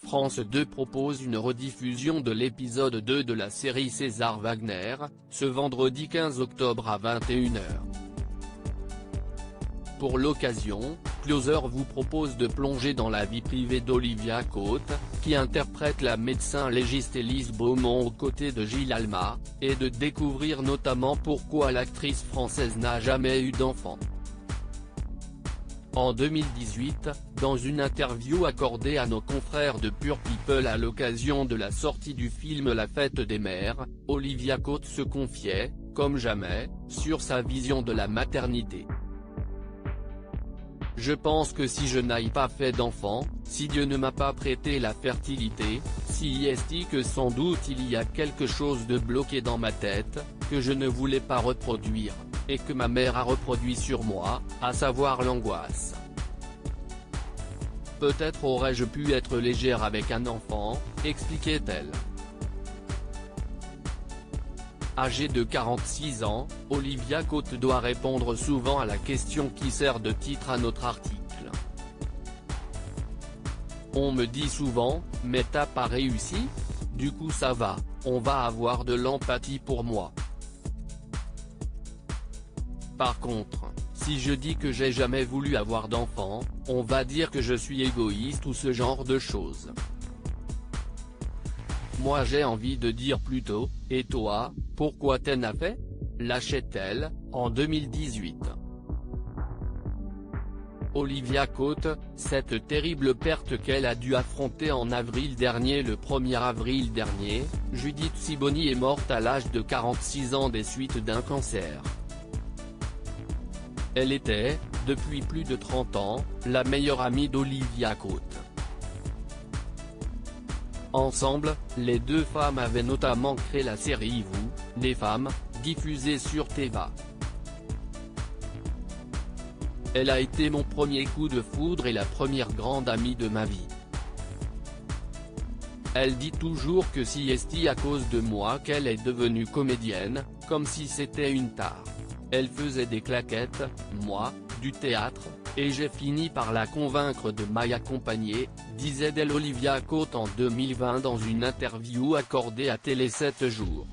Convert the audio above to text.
France 2 propose une rediffusion de l'épisode 2 de la série César Wagner, ce vendredi 15 octobre à 21h. Pour l'occasion, Closer vous propose de plonger dans la vie privée d'Olivia Cotte, qui interprète la médecin légiste Élise Beaumont aux côtés de Gilles Alma, et de découvrir notamment pourquoi l'actrice française n'a jamais eu d'enfant. En 2018, dans une interview accordée à nos confrères de Pure People à l'occasion de la sortie du film La Fête des Mères, Olivia Cotte se confiait, comme jamais, sur sa vision de la maternité. Je pense que si je n'ai pas fait d'enfant, si Dieu ne m'a pas prêté la fertilité, si est que sans doute il y a quelque chose de bloqué dans ma tête, que je ne voulais pas reproduire, et que ma mère a reproduit sur moi, à savoir l'angoisse. Peut-être aurais-je pu être légère avec un enfant, expliquait-elle. Âgée de 46 ans, Olivia Cotte doit répondre souvent à la question qui sert de titre à notre article. On me dit souvent, mais t'as pas réussi ? Du coup ça va, on va avoir de l'empathie pour moi. Par contre, si je dis que j'ai jamais voulu avoir d'enfant, on va dire que je suis égoïste ou ce genre de choses. Moi j'ai envie de dire plutôt, et toi, pourquoi t'en as fait ? Lâchait-elle, en 2018. Olivia Cotte, cette terrible perte qu'elle a dû affronter en avril dernier. Le 1er avril dernier, Judith Sibony est morte à l'âge de 46 ans des suites d'un cancer. Elle était, depuis plus de 30 ans, la meilleure amie d'Olivia Cotte. Ensemble, les deux femmes avaient notamment créé la série Vous, les femmes, diffusée sur Téva. Elle a été mon premier coup de foudre et la première grande amie de ma vie. Elle dit toujours que c'est à cause de moi qu'elle est devenue comédienne, comme si c'était une tare. Elle faisait des claquettes, moi, du théâtre, et j'ai fini par la convaincre de m'y accompagner, disait-elle Olivia Cotte en 2020 dans une interview accordée à Télé 7 jours.